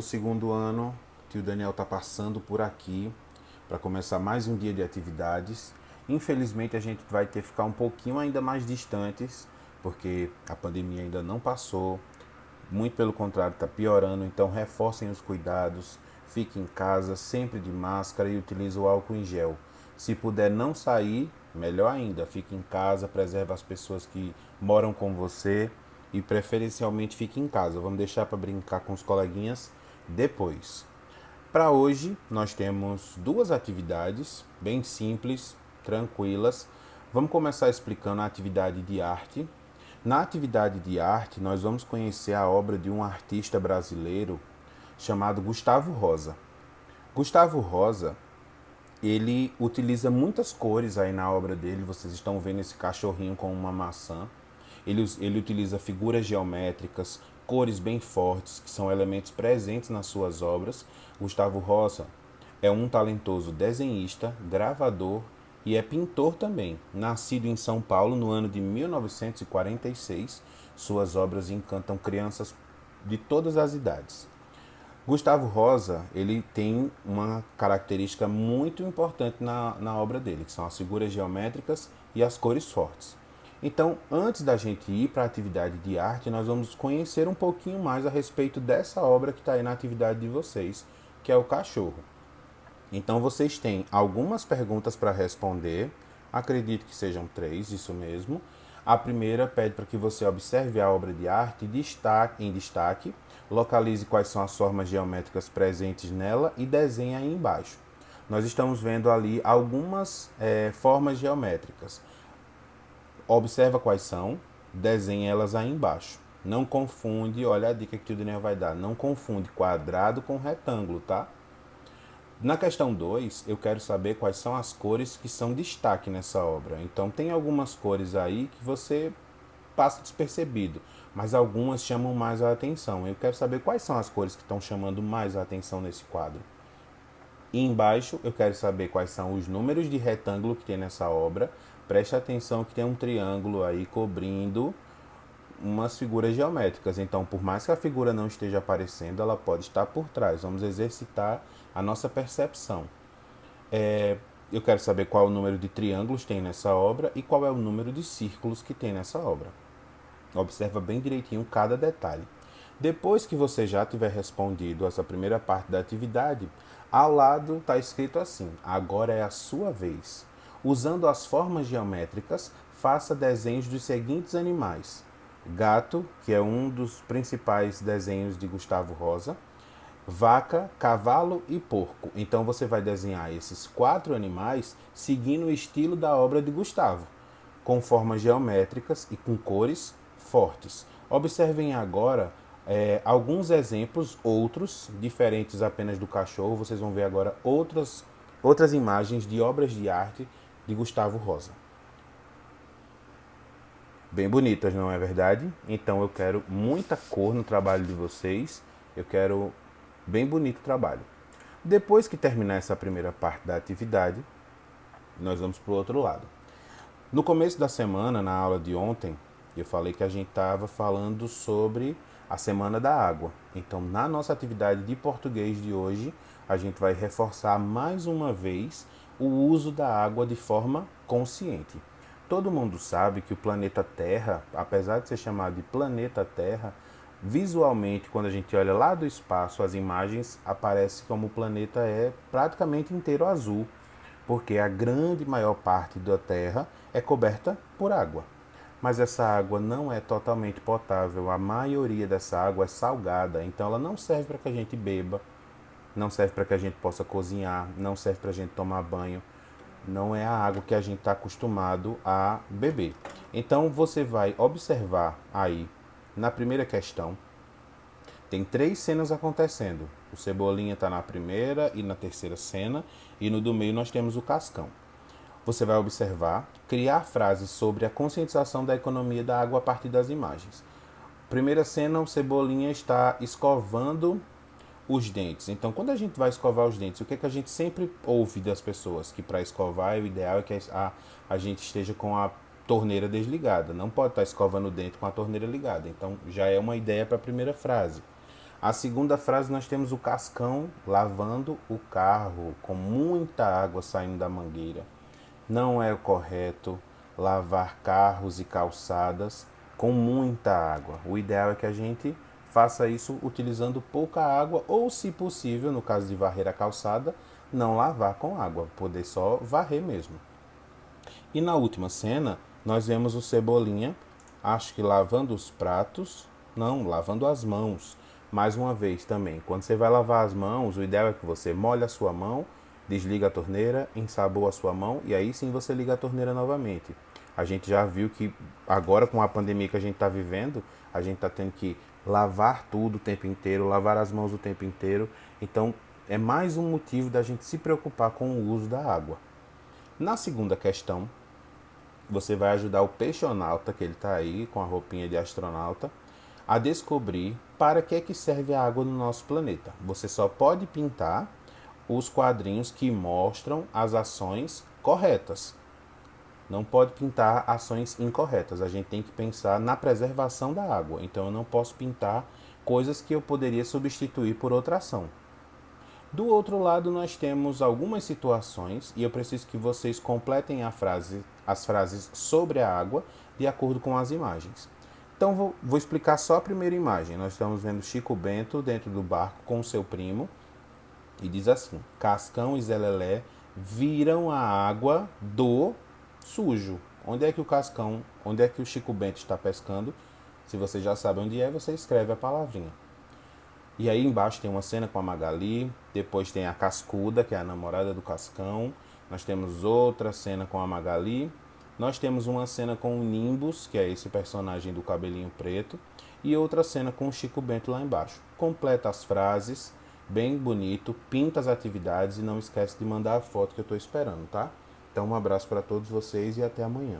segundo ano, tio Daniel está passando por aqui para começar mais um dia de atividades. Infelizmente a gente vai ter que ficar um pouquinho ainda mais distantes, porque a pandemia ainda não passou, muito pelo contrário, está piorando, então reforcem os cuidados, fique em casa, sempre de máscara e utilize o álcool em gel. Se puder não sair, melhor ainda, fique em casa, preserve as pessoas que moram com você e preferencialmente fique em casa. Vamos deixar para brincar com os coleguinhas depois. Para hoje, nós temos duas atividades bem simples, tranquilas. Vamos começar explicando a atividade de arte. Na atividade de arte, nós vamos conhecer a obra de um artista brasileiro chamado Gustavo Rosa. Gustavo Rosa, ele utiliza muitas cores aí na obra dele. Vocês estão vendo esse cachorrinho com uma maçã. Ele utiliza figuras geométricas, cores bem fortes, que são elementos presentes nas suas obras. Gustavo Rosa é um talentoso desenhista, gravador e é pintor também. Nascido em São Paulo no ano de 1946, suas obras encantam crianças de todas as idades. Gustavo Rosa, ele tem uma característica muito importante na obra dele, que são as figuras geométricas e as cores fortes. Então, antes da gente ir para a atividade de arte, nós vamos conhecer um pouquinho mais a respeito dessa obra que está aí na atividade de vocês, que é o cachorro. Então, vocês têm algumas perguntas para responder, acredito que sejam 3, isso mesmo. A primeira pede para que você observe a obra de arte em destaque, localize quais são as formas geométricas presentes nela e desenhe aí embaixo. Nós estamos vendo ali algumas formas geométricas. Observa quais são, desenhe elas aí embaixo. Não confunde, olha a dica que o Daniel vai dar, não confunde quadrado com retângulo, tá? Na questão 2, eu quero saber quais são as cores que são destaque nessa obra. Então, tem algumas cores aí que você passa despercebido, mas algumas chamam mais a atenção. Eu quero saber quais são as cores que estão chamando mais a atenção nesse quadro. E embaixo, eu quero saber quais são os números de retângulo que tem nessa obra. Preste atenção que tem um triângulo aí cobrindo umas figuras geométricas. Então, por mais que a figura não esteja aparecendo, ela pode estar por trás. Vamos exercitar a nossa percepção. Eu quero saber qual é o número de triângulos que tem nessa obra e qual é o número de círculos que tem nessa obra. Observa bem direitinho cada detalhe. Depois que você já tiver respondido essa primeira parte da atividade, ao lado está escrito assim: agora é a sua vez. Usando as formas geométricas, faça desenhos dos seguintes animais: gato, que é um dos principais desenhos de Gustavo Rosa, vaca, cavalo e porco. Então você vai desenhar esses 4 animais seguindo o estilo da obra de Gustavo, com formas geométricas e com cores fortes. Observem agora alguns exemplos, outros, diferentes apenas do cachorro. Vocês vão ver agora outras imagens de obras de arte de Gustavo Rosa. Bem bonitas, não é verdade? Então eu quero muita cor no trabalho de vocês. Eu quero bem bonito o trabalho. Depois que terminar essa primeira parte da atividade, nós vamos para o outro lado. No começo da semana, na aula de ontem, eu falei que a gente estava falando sobre a Semana da Água. Então, na nossa atividade de português de hoje, a gente vai reforçar mais uma vez o uso da água de forma consciente. Todo mundo sabe que o planeta Terra, apesar de ser chamado de planeta Terra, visualmente, quando a gente olha lá do espaço, as imagens aparecem como o planeta é praticamente inteiro azul, porque a grande maior parte da Terra é coberta por água. Mas essa água não é totalmente potável, a maioria dessa água é salgada, então ela não serve para que a gente beba, não serve para que a gente possa cozinhar, não serve para a gente tomar banho, não é a água que a gente está acostumado a beber. Então você vai observar aí na primeira questão, tem 3 cenas acontecendo. O Cebolinha está na primeira e na terceira cena, e no do meio nós temos o Cascão. Você vai observar, criar frases sobre a conscientização da economia da água a partir das imagens. Primeira cena, o Cebolinha está escovando os dentes. Então, quando a gente vai escovar os dentes, o que é que a gente sempre ouve das pessoas? Que para escovar, o ideal é que a gente esteja com a torneira desligada. Não pode estar escovando o dente com a torneira ligada. Então, já é uma ideia para a primeira frase. A segunda frase nós temos o Cascão lavando o carro com muita água saindo da mangueira. Não é o correto lavar carros e calçadas com muita água. O ideal é que a gente faça isso utilizando pouca água ou, se possível, no caso de varrer a calçada, não lavar com água, poder só varrer mesmo. E na última cena, nós vemos o Cebolinha, acho que lavando os pratos, não, lavando as mãos. Mais uma vez também, quando você vai lavar as mãos, o ideal é que você molhe a sua mão, desliga a torneira, ensaboa a sua mão e aí sim você liga a torneira novamente. A gente já viu que agora com a pandemia que a gente está vivendo, a gente está tendo que lavar tudo o tempo inteiro, lavar as mãos o tempo inteiro. Então é mais um motivo da gente se preocupar com o uso da água. Na segunda questão, você vai ajudar o peixonauta, que ele está aí com a roupinha de astronauta, a descobrir para que é que serve a água no nosso planeta. Você só pode pintar os quadrinhos que mostram as ações corretas. Não pode pintar ações incorretas. A gente tem que pensar na preservação da água. Então eu não posso pintar coisas que eu poderia substituir por outra ação. Do outro lado, nós temos algumas situações e eu preciso que vocês completem as frases sobre a água de acordo com as imagens. Então, vou explicar só a primeira imagem. Nós estamos vendo Chico Bento dentro do barco com seu primo e diz assim: Cascão e Zé Lelé viram a água do sujo. Onde é que o Cascão, onde é que o Chico Bento está pescando? Se você já sabe onde é, você escreve a palavrinha. E aí embaixo tem uma cena com a Magali, depois tem a Cascuda, que é a namorada do Cascão. Nós temos outra cena com a Magali. Nós temos uma cena com o Nimbus, que é esse personagem do cabelinho preto. E outra cena com o Chico Bento lá embaixo. Completa as frases, bem bonito, pinta as atividades e não esquece de mandar a foto que eu estou esperando, tá? Então um abraço para todos vocês e até amanhã.